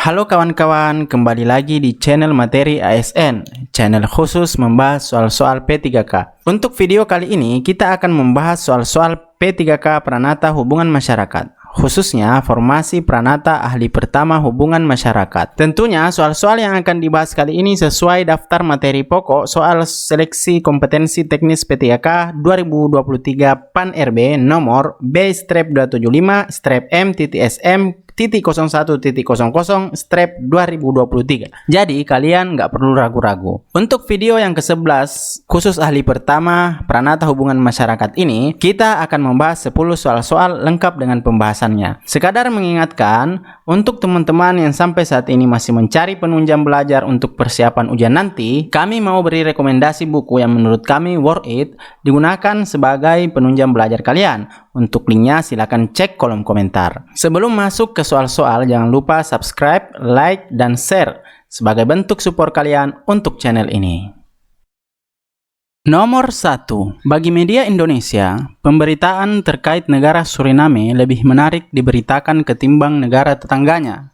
Halo kawan-kawan, kembali lagi di channel Materi ASN, channel khusus membahas soal-soal P3K. Untuk video kali ini, kita akan membahas soal-soal P3K Pranata Hubungan Masyarakat, khususnya formasi Pranata Ahli Pertama Hubungan Masyarakat. Tentunya, soal-soal yang akan dibahas kali ini sesuai daftar materi pokok soal seleksi kompetensi teknis P3K 2023 PAN RB nomor B-275-M-SM 01.00/2023. Jadi kalian nggak perlu ragu-ragu. Untuk video yang ke-11 khusus ahli pertama Pranata Hubungan Masyarakat ini, kita akan membahas 10 soal-soal lengkap dengan pembahasannya. Sekadar mengingatkan untuk teman-teman yang sampai saat ini masih mencari penunjang belajar untuk persiapan ujian nanti, kami mau beri rekomendasi buku yang menurut kami worth it digunakan sebagai penunjang belajar kalian. Untuk linknya silakan cek kolom komentar. Sebelum masuk ke soal-soal, jangan lupa subscribe, like, dan share sebagai bentuk support kalian untuk channel ini. Nomor 1. Bagi media Indonesia, pemberitaan terkait negara Suriname lebih menarik diberitakan ketimbang negara tetangganya,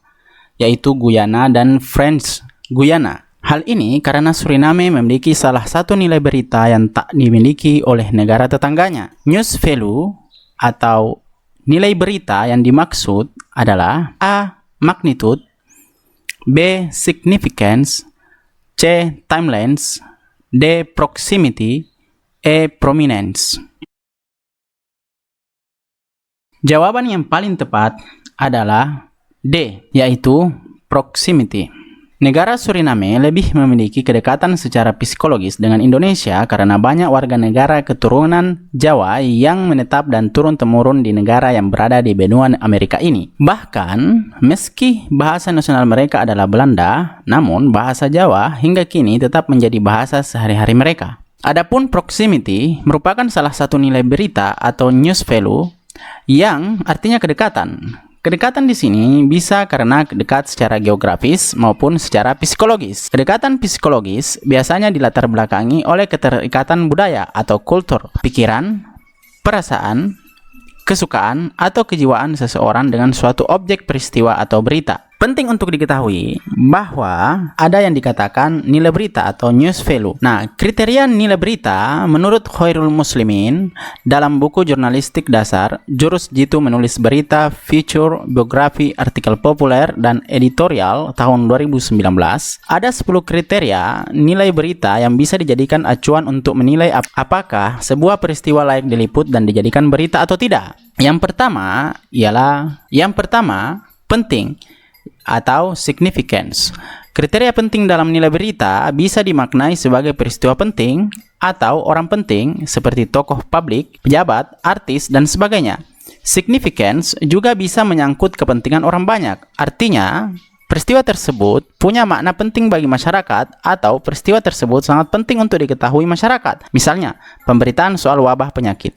yaitu Guyana dan French Guyana. Hal ini karena Suriname memiliki salah satu nilai berita yang tak dimiliki oleh negara tetangganya. News value atau nilai berita yang dimaksud adalah A. Magnitude, B. Significance, C. Timelines, D. Proximity, E. Prominence. Jawaban yang paling tepat adalah D, yaitu proximity. Negara Suriname lebih memiliki kedekatan secara psikologis dengan Indonesia karena banyak warga negara keturunan Jawa yang menetap dan turun-temurun di negara yang berada di benua Amerika ini. Bahkan, meski bahasa nasional mereka adalah Belanda, namun bahasa Jawa hingga kini tetap menjadi bahasa sehari-hari mereka. Adapun proximity merupakan salah satu nilai berita atau news value yang artinya kedekatan. Kedekatan di sini bisa karena dekat secara geografis maupun secara psikologis. Kedekatan psikologis biasanya dilatar belakangi oleh keterikatan budaya atau kultur, pikiran, perasaan, kesukaan, atau kejiwaan seseorang dengan suatu objek peristiwa atau berita. Penting untuk diketahui bahwa ada yang dikatakan nilai berita atau news value. Nah, kriteria nilai berita menurut Khairul Muslimin dalam buku jurnalistik dasar, Jurus Jitu Menulis Berita, Feature, Biografi, Artikel Populer, dan Editorial tahun 2019, ada 10 kriteria nilai berita yang bisa dijadikan acuan untuk menilai apakah sebuah peristiwa layak diliput dan dijadikan berita atau tidak. Yang pertama, penting atau significance. Kriteria penting dalam nilai berita bisa dimaknai sebagai peristiwa penting atau orang penting seperti tokoh publik, pejabat, artis, dan sebagainya. Significance juga bisa menyangkut kepentingan orang banyak. Artinya, peristiwa tersebut punya makna penting bagi masyarakat atau peristiwa tersebut sangat penting untuk diketahui masyarakat. Misalnya, pemberitaan soal wabah penyakit.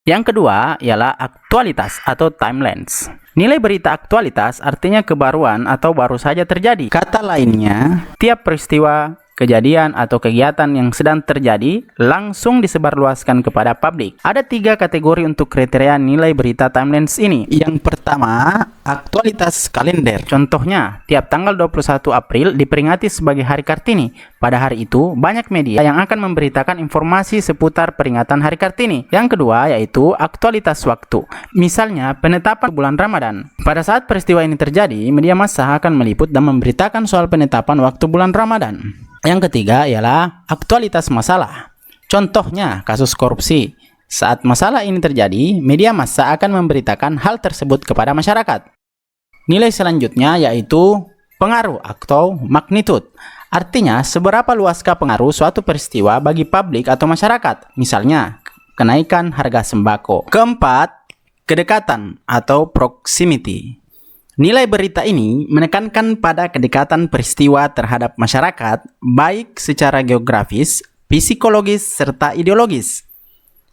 Yang kedua ialah aktualitas atau timelines. Nilai berita aktualitas artinya kebaruan atau baru saja terjadi. Kata lainnya, tiap peristiwa, kejadian, atau kegiatan yang sedang terjadi langsung disebarluaskan kepada publik. Ada 3 kategori untuk kriteria nilai berita timelines ini. Yang pertama, aktualitas kalender. Contohnya, tiap tanggal 21 April diperingati sebagai Hari Kartini. Pada hari itu, banyak media yang akan memberitakan informasi seputar peringatan Hari Kartini. Yang kedua, yaitu aktualitas waktu. Misalnya, penetapan bulan Ramadan. Pada saat peristiwa ini terjadi, media massa akan meliput dan memberitakan soal penetapan waktu bulan Ramadan. Yang ketiga ialah aktualitas masalah. Contohnya, kasus korupsi. Saat masalah ini terjadi, media massa akan memberitakan hal tersebut kepada masyarakat. Nilai selanjutnya yaitu pengaruh atau magnitude. Artinya, seberapa luaskah pengaruh suatu peristiwa bagi publik atau masyarakat. Misalnya, kenaikan harga sembako. Keempat, kedekatan atau proximity. Nilai berita ini menekankan pada kedekatan peristiwa terhadap masyarakat, baik secara geografis, psikologis, serta ideologis.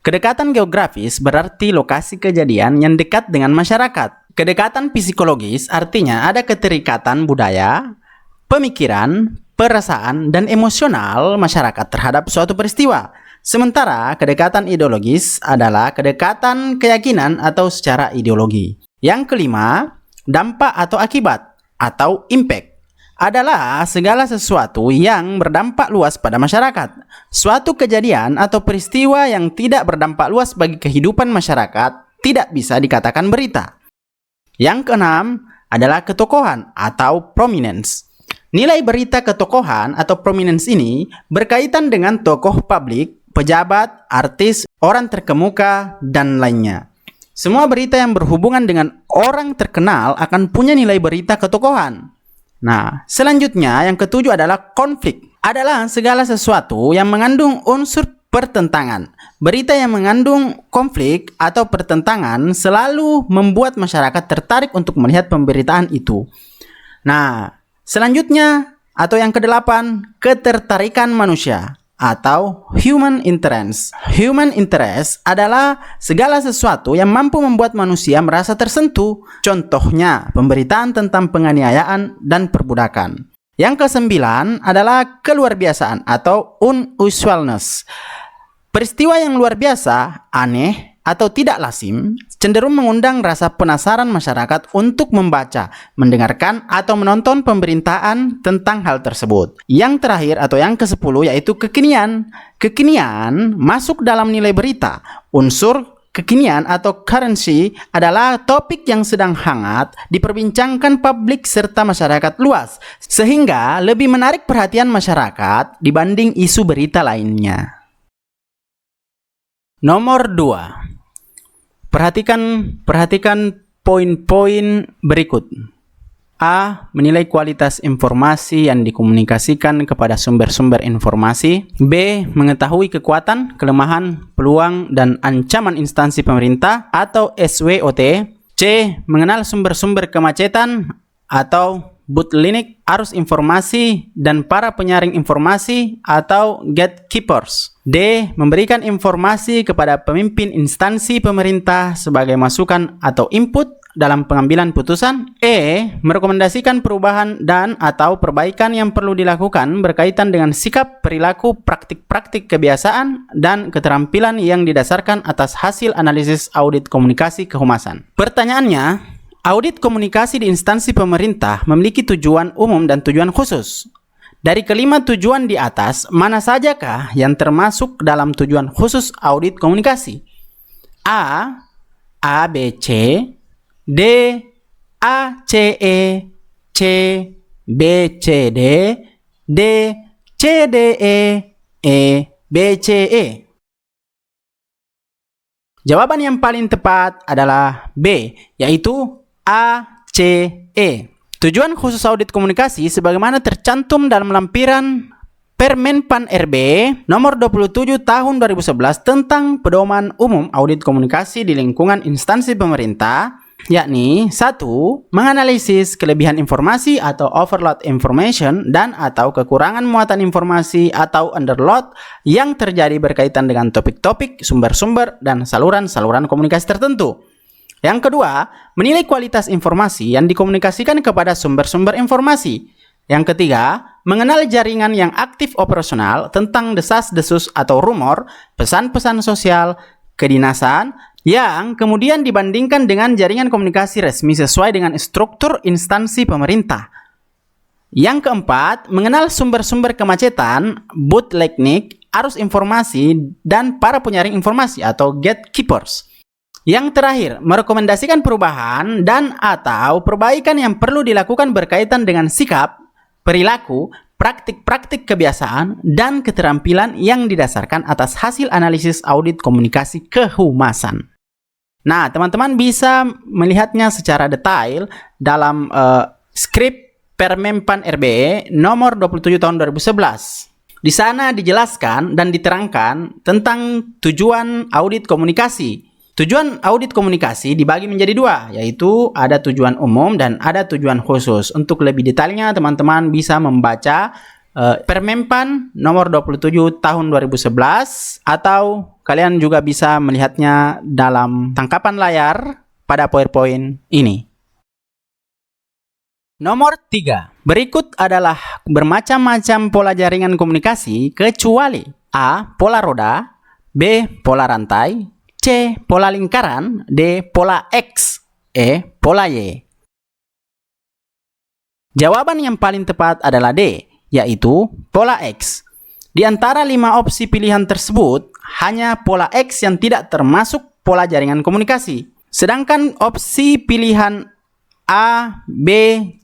Kedekatan geografis berarti lokasi kejadian yang dekat dengan masyarakat. Kedekatan psikologis artinya ada keterikatan budaya, pemikiran, perasaan, dan emosional masyarakat terhadap suatu peristiwa. Sementara kedekatan ideologis adalah kedekatan keyakinan atau secara ideologi. Yang kelima, dampak atau akibat. atau impact adalah segala sesuatu yang berdampak luas pada masyarakat. Suatu kejadian atau peristiwa yang tidak berdampak luas bagi kehidupan masyarakat tidak bisa dikatakan berita. Yang keenam adalah ketokohan atau prominence. Nilai berita ketokohan atau prominence ini berkaitan dengan tokoh publik, pejabat, artis, orang terkemuka, dan lainnya. Semua berita yang berhubungan dengan orang terkenal akan punya nilai berita ketokohan. Nah, selanjutnya yang ketujuh adalah konflik. Adalah segala sesuatu yang mengandung unsur pertentangan. Berita yang mengandung konflik atau pertentangan selalu membuat masyarakat tertarik untuk melihat pemberitaan itu. Nah, selanjutnya atau yang kedelapan, ketertarikan manusia atau human interest. Human interest adalah segala sesuatu yang mampu membuat manusia merasa tersentuh. Contohnya, pemberitaan tentang penganiayaan dan perbudakan. Yang kesembilan adalah keluarbiasaan atau unusualness. Peristiwa yang luar biasa, aneh, atau tidak lazim cenderung mengundang rasa penasaran masyarakat untuk membaca, mendengarkan, atau menonton pemberitaan tentang hal tersebut. Yang terakhir atau yang ke-10 yaitu kekinian. Kekinian masuk dalam nilai berita. Unsur kekinian atau currency adalah topik yang sedang hangat diperbincangkan publik serta masyarakat luas, sehingga lebih menarik perhatian masyarakat dibanding isu berita lainnya. Nomor 2. Perhatikan poin-poin berikut. A. Menilai kualitas informasi yang dikomunikasikan kepada sumber-sumber informasi. B. Mengetahui kekuatan, kelemahan, peluang, dan ancaman instansi pemerintah atau SWOT. C. Mengenal sumber-sumber kemacetan atau bottleneck arus informasi dan para penyaring informasi atau gatekeepers. D. Memberikan informasi kepada pemimpin instansi pemerintah sebagai masukan atau input dalam pengambilan putusan. E. Merekomendasikan perubahan dan atau perbaikan yang perlu dilakukan berkaitan dengan sikap, perilaku, praktik-praktik kebiasaan, dan keterampilan yang didasarkan atas hasil analisis audit komunikasi kehumasan. Pertanyaannya, audit komunikasi di instansi pemerintah memiliki tujuan umum dan tujuan khusus. Dari kelima tujuan di atas, mana sajakah yang termasuk dalam tujuan khusus audit komunikasi? A. A, B, C. D. A, C, E. C. B, C, D. D. C, D, E. E. B, C, E. Jawaban yang paling tepat adalah B, yaitu A, C, E. Tujuan khusus audit komunikasi sebagaimana tercantum dalam lampiran Permenpan RB nomor 27 tahun 2011 tentang pedoman umum audit komunikasi di lingkungan instansi pemerintah, yakni 1. Menganalisis kelebihan informasi atau overload information dan atau kekurangan muatan informasi atau underload yang terjadi berkaitan dengan topik-topik, sumber-sumber, dan saluran-saluran komunikasi tertentu. Yang kedua, menilai kualitas informasi yang dikomunikasikan kepada sumber-sumber informasi. Yang ketiga, mengenal jaringan yang aktif operasional tentang desas-desus atau rumor, pesan-pesan sosial, kedinasan, yang kemudian dibandingkan dengan jaringan komunikasi resmi sesuai dengan struktur instansi pemerintah. Yang keempat, mengenal sumber-sumber kemacetan, bottleneck, arus informasi, dan para penyaring informasi atau gatekeepers. Yang terakhir, merekomendasikan perubahan dan atau perbaikan yang perlu dilakukan berkaitan dengan sikap, perilaku, praktik-praktik kebiasaan, dan keterampilan yang didasarkan atas hasil analisis audit komunikasi kehumasan. Nah, teman-teman bisa melihatnya secara detail dalam skrip Permenpan RB nomor 27 tahun 2011. Di sana dijelaskan dan diterangkan tentang tujuan audit komunikasi. Tujuan audit komunikasi dibagi menjadi dua, yaitu ada tujuan umum dan ada tujuan khusus. Untuk lebih detailnya, teman-teman bisa membaca Permenpan nomor 27 tahun 2011 atau kalian juga bisa melihatnya dalam tangkapan layar pada PowerPoint ini. Nomor 3. Berikut adalah bermacam-macam pola jaringan komunikasi kecuali A. Pola roda, B. Pola rantai, C. Pola lingkaran, D. Pola X, E. Pola Y. Jawaban yang paling tepat adalah D, yaitu pola X. Di antara 5 opsi pilihan tersebut, hanya pola X yang tidak termasuk pola jaringan komunikasi. Sedangkan opsi pilihan A, B,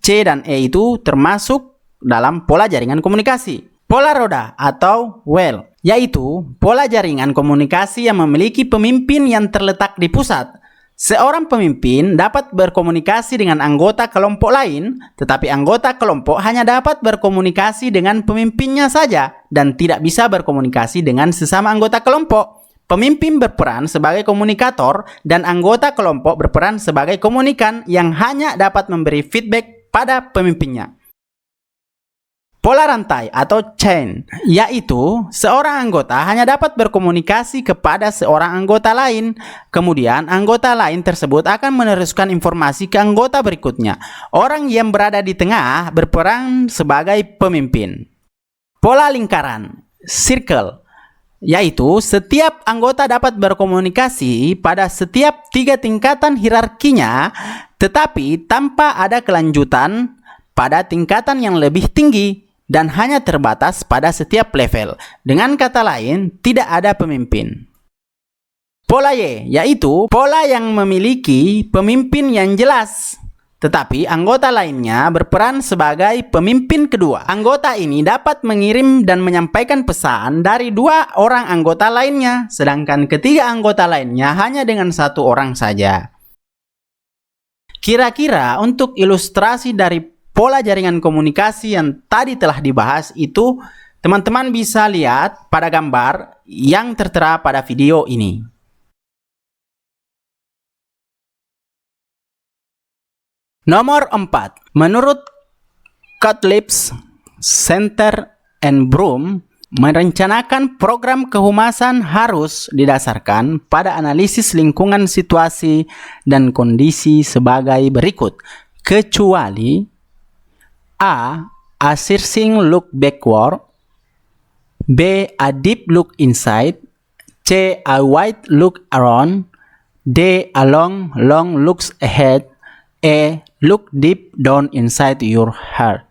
C, dan E itu termasuk dalam pola jaringan komunikasi. Pola roda atau wheel, yaitu pola jaringan komunikasi yang memiliki pemimpin yang terletak di pusat. Seorang pemimpin dapat berkomunikasi dengan anggota kelompok lain, tetapi anggota kelompok hanya dapat berkomunikasi dengan pemimpinnya saja dan tidak bisa berkomunikasi dengan sesama anggota kelompok. Pemimpin berperan sebagai komunikator dan anggota kelompok berperan sebagai komunikan yang hanya dapat memberi feedback pada pemimpinnya. Pola rantai atau chain, yaitu seorang anggota hanya dapat berkomunikasi kepada seorang anggota lain. Kemudian anggota lain tersebut akan meneruskan informasi ke anggota berikutnya. Orang yang berada di tengah berperan sebagai pemimpin. Pola lingkaran, circle, yaitu setiap anggota dapat berkomunikasi pada setiap 3 tingkatan hierarkinya, tetapi tanpa ada kelanjutan pada tingkatan yang lebih tinggi dan hanya terbatas pada setiap level. Dengan kata lain, tidak ada pemimpin. Pola Y, yaitu pola yang memiliki pemimpin yang jelas, tetapi anggota lainnya berperan sebagai pemimpin kedua. Anggota ini dapat mengirim dan menyampaikan pesan dari 2 orang anggota lainnya, sedangkan ketiga anggota lainnya hanya dengan 1 orang saja. Kira-kira untuk ilustrasi dari pola jaringan komunikasi yang tadi telah dibahas itu, teman-teman bisa lihat pada gambar yang tertera pada video ini. Nomor 4. Menurut Cutlip's Center and Broom, merencanakan program kehumasan harus didasarkan pada analisis lingkungan situasi dan kondisi sebagai berikut, kecuali A. A searching look backward, B. A deep look inside, C. A wide look around, D. A long looks ahead, E. Look deep down inside your heart.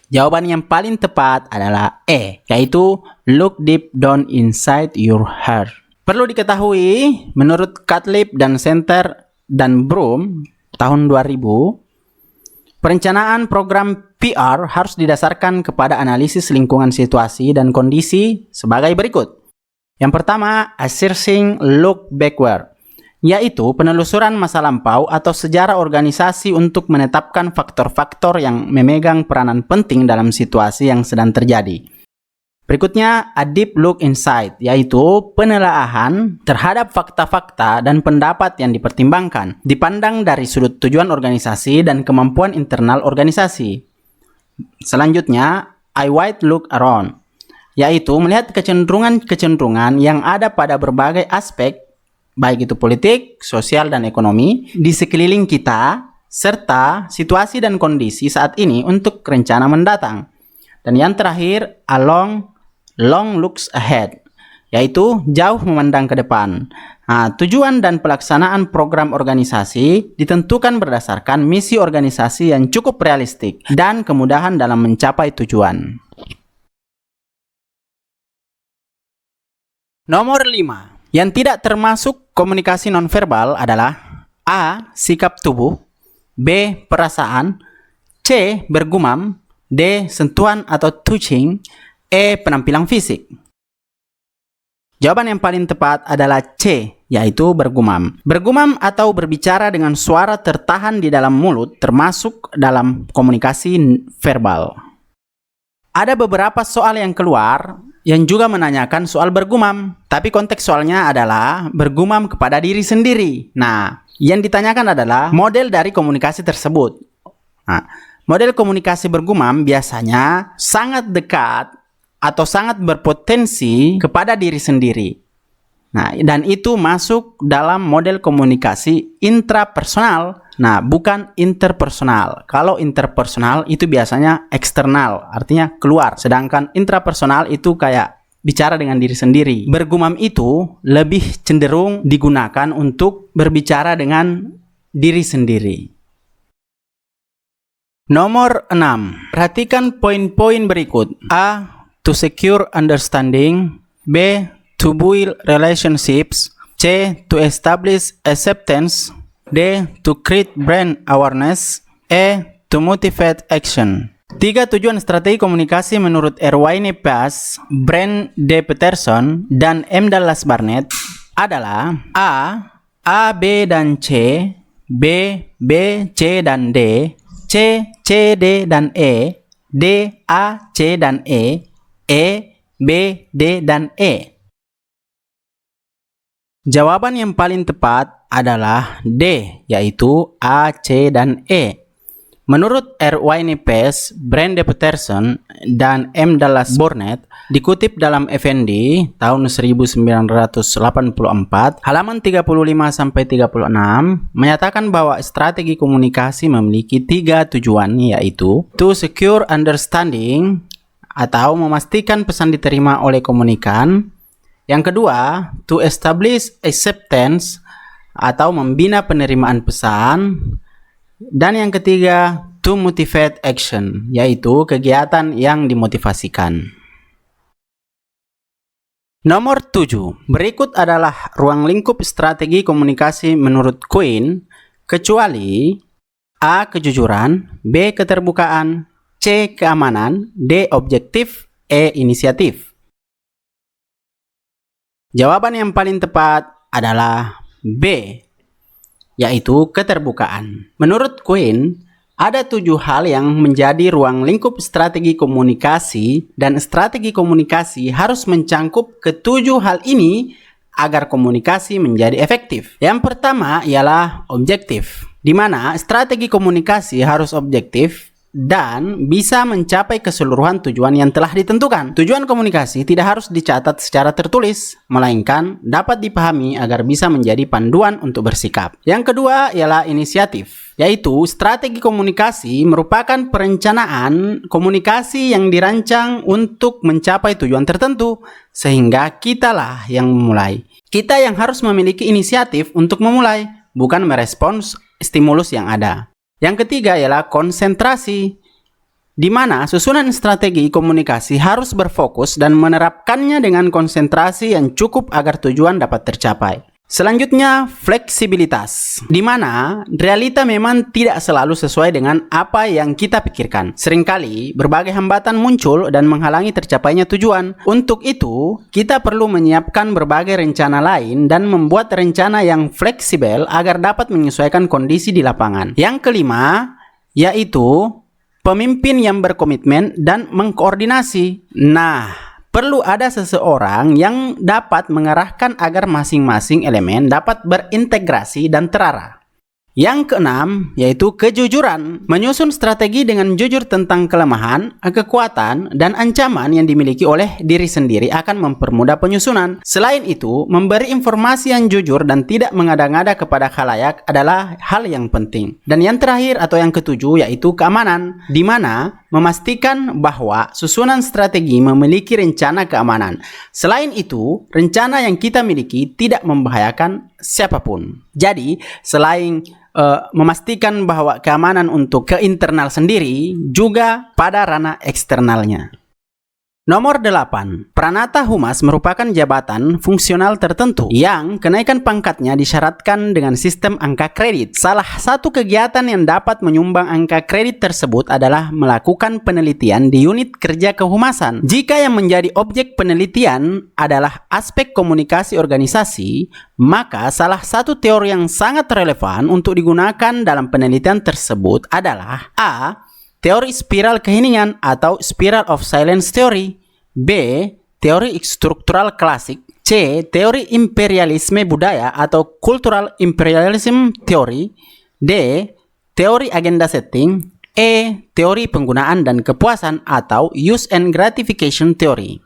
Jawaban yang paling tepat adalah E, yaitu look deep down inside your heart. Perlu diketahui, menurut Cutlip dan Center dan Broom tahun 2000, perencanaan program PR harus didasarkan kepada analisis lingkungan situasi dan kondisi sebagai berikut. Yang pertama, a searching look backward, yaitu penelusuran masa lampau atau sejarah organisasi untuk menetapkan faktor-faktor yang memegang peranan penting dalam situasi yang sedang terjadi. Berikutnya, a deep look inside, yaitu penelaahan terhadap fakta-fakta dan pendapat yang dipertimbangkan, dipandang dari sudut tujuan organisasi dan kemampuan internal organisasi. Selanjutnya, a wide look around, yaitu melihat kecenderungan-kecenderungan yang ada pada berbagai aspek, baik itu politik, sosial, dan ekonomi, di sekeliling kita, serta situasi dan kondisi saat ini untuk rencana mendatang. Dan yang terakhir, a long looks ahead, yaitu jauh memandang ke depan. Nah, tujuan dan pelaksanaan program organisasi ditentukan berdasarkan misi organisasi yang cukup realistik dan kemudahan dalam mencapai tujuan. Nomor 5. Yang tidak termasuk komunikasi nonverbal adalah A. Sikap tubuh, B. Perasaan, C. Bergumam, D. Sentuhan atau touching, E. Penampilan fisik. Jawaban yang paling tepat adalah C, yaitu bergumam. Bergumam atau berbicara dengan suara tertahan di dalam mulut termasuk dalam komunikasi verbal. Ada beberapa soal yang keluar yang juga menanyakan soal bergumam, tapi konteks soalnya adalah bergumam kepada diri sendiri. Nah, yang ditanyakan adalah model dari komunikasi tersebut. Nah, model komunikasi bergumam biasanya sangat dekat atau sangat berpotensi kepada diri sendiri. Nah, dan itu masuk dalam model komunikasi intrapersonal. Nah, bukan interpersonal. Kalau interpersonal itu biasanya eksternal, artinya keluar. Sedangkan intrapersonal itu kayak bicara dengan diri sendiri. Bergumam itu lebih cenderung digunakan untuk berbicara dengan diri sendiri. Nomor 6. Perhatikan poin-poin berikut. A. To secure understanding. B. To build relationships. C. To establish acceptance. D. To create brand awareness. E. To motivate action. 3 tujuan strategi komunikasi menurut Erwin Pease, Brent D. Peterson, dan M. Dallas Barnett adalah A, B, dan C, B, C, dan D, C, D, dan E, D, A, C, dan E, B, D, dan E. Jawaban yang paling tepat adalah D, yaitu A, C, dan E. Menurut Erwin Pease, Brent D. Peterson, dan M. Dallas Barnett, dikutip dalam FND tahun 1984, halaman 35-36, menyatakan bahwa strategi komunikasi memiliki 3 tujuan, yaitu to secure understanding, atau memastikan pesan diterima oleh komunikan. Yang kedua, to establish acceptance, atau membina penerimaan pesan. Dan yang ketiga, to motivate action, yaitu kegiatan yang dimotivasikan. Nomor 7. Berikut adalah ruang lingkup strategi komunikasi menurut Quinn, kecuali A. Kejujuran, B. Keterbukaan, C. Keamanan, D. Objektif, E. Inisiatif. Jawaban yang paling tepat adalah B, yaitu keterbukaan. Menurut Quinn, ada 7 hal yang menjadi ruang lingkup strategi komunikasi, dan strategi komunikasi harus mencangkup ke-7 hal ini agar komunikasi menjadi efektif. Yang pertama ialah objektif, di mana strategi komunikasi harus objektif dan bisa mencapai keseluruhan tujuan yang telah ditentukan. Tujuan komunikasi tidak harus dicatat secara tertulis, melainkan dapat dipahami agar bisa menjadi panduan untuk bersikap. Yang kedua ialah inisiatif, yaitu strategi komunikasi merupakan perencanaan komunikasi yang dirancang untuk mencapai tujuan tertentu, sehingga kitalah yang memulai. Kita yang harus memiliki inisiatif untuk memulai, bukan merespons stimulus yang ada. Yang ketiga ialah konsentrasi, di mana susunan strategi komunikasi harus berfokus dan menerapkannya dengan konsentrasi yang cukup agar tujuan dapat tercapai. Selanjutnya, fleksibilitas, di mana realita memang tidak selalu sesuai dengan apa yang kita pikirkan. Seringkali, berbagai hambatan muncul dan menghalangi tercapainya tujuan. Untuk itu, kita perlu menyiapkan berbagai rencana lain dan membuat rencana yang fleksibel agar dapat menyesuaikan kondisi di lapangan. Yang kelima, yaitu pemimpin yang berkomitmen dan mengkoordinasi. Perlu ada seseorang yang dapat mengarahkan agar masing-masing elemen dapat berintegrasi dan terarah. Yang keenam, yaitu kejujuran. Menyusun strategi dengan jujur tentang kelemahan, kekuatan, dan ancaman yang dimiliki oleh diri sendiri akan mempermudah penyusunan. Selain itu, memberi informasi yang jujur dan tidak mengada-ngada kepada khalayak adalah hal yang penting. Dan yang terakhir atau yang ketujuh yaitu keamanan, di mana memastikan bahwa susunan strategi memiliki rencana keamanan. Selain itu, rencana yang kita miliki tidak membahayakan siapapun. Jadi, selain memastikan bahwa keamanan untuk ke internal sendiri, juga pada ranah eksternalnya. Nomor 8. Pranata Humas merupakan jabatan fungsional tertentu yang kenaikan pangkatnya disyaratkan dengan sistem angka kredit. Salah satu kegiatan yang dapat menyumbang angka kredit tersebut adalah melakukan penelitian di unit kerja kehumasan. Jika yang menjadi objek penelitian adalah aspek komunikasi organisasi, maka salah satu teori yang sangat relevan untuk digunakan dalam penelitian tersebut adalah A. Teori spiral keheningan atau Spiral of Silence Theory. B. Teori struktural klasik. C. Teori imperialisme budaya atau Cultural Imperialism Theory. D. Teori agenda setting. E. Teori penggunaan dan kepuasan atau Use and Gratification Theory.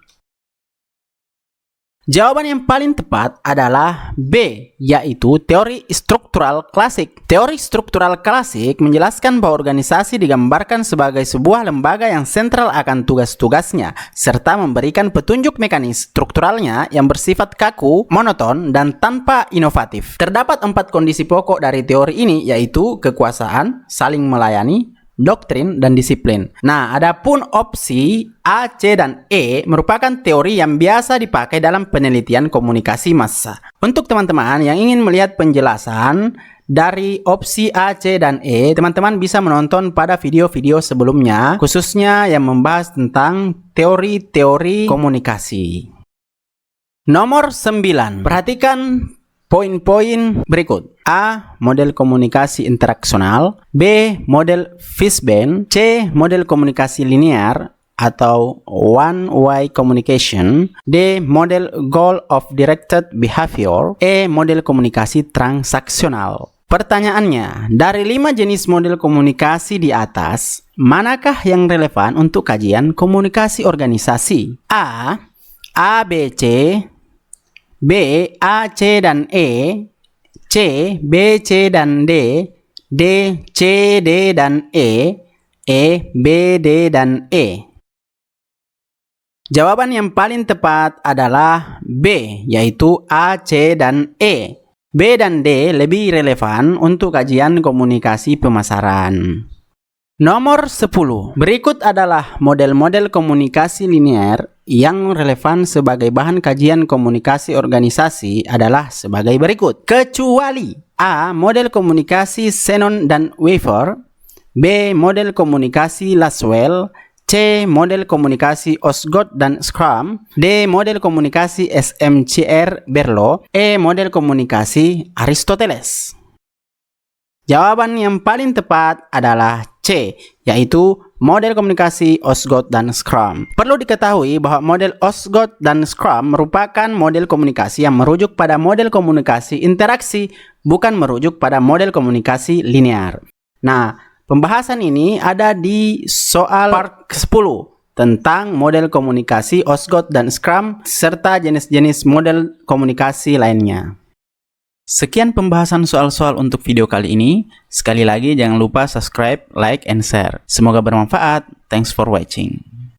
Jawaban yang paling tepat adalah B, yaitu teori struktural klasik. Teori struktural klasik menjelaskan bahwa organisasi digambarkan sebagai sebuah lembaga yang sentral akan tugas-tugasnya, serta memberikan petunjuk mekanis strukturalnya yang bersifat kaku, monoton, dan tanpa inovatif. Terdapat 4 kondisi pokok dari teori ini, yaitu kekuasaan, saling melayani, doktrin, dan disiplin. Nah, adapun opsi A, C, dan E merupakan teori yang biasa dipakai dalam penelitian komunikasi massa. Untuk teman-teman yang ingin melihat penjelasan dari opsi A, C, dan E, teman-teman bisa menonton pada video-video sebelumnya, khususnya yang membahas tentang teori-teori komunikasi. Nomor 9. Perhatikan poin-poin berikut. A. Model komunikasi interaksional. B. Model Fishbane. C. Model komunikasi linear atau one-way communication. D. Model goal of directed behavior. E. Model komunikasi transaksional. Pertanyaannya, dari 5 jenis model komunikasi di atas, manakah yang relevan untuk kajian komunikasi organisasi? A. A, B, C. B. A, C, dan E. C. B, C, dan D. D. C, D, dan E. E. B, D, dan E. Jawaban yang paling tepat adalah B, yaitu A, C, dan E. B dan D lebih relevan untuk kajian komunikasi pemasaran. Nomor 10. Berikut adalah model-model komunikasi linear yang relevan sebagai bahan kajian komunikasi organisasi adalah sebagai berikut. Kecuali A. Model komunikasi Shannon dan Weaver. B. Model komunikasi Laswell. C. Model komunikasi Osgood dan Scrum. D. Model komunikasi SMCR Berlo. E. Model komunikasi Aristoteles. Jawaban yang paling tepat adalah C, yaitu model komunikasi Osgood dan Scrum. Perlu diketahui bahwa model Osgood dan Scrum merupakan model komunikasi yang merujuk pada model komunikasi interaksi, bukan merujuk pada model komunikasi linear. Nah, pembahasan ini ada di soal part 10 tentang model komunikasi Osgood dan Scrum serta jenis-jenis model komunikasi lainnya. Sekian pembahasan soal-soal untuk video kali ini. Sekali lagi jangan lupa subscribe, like, and share. Semoga bermanfaat. Thanks for watching.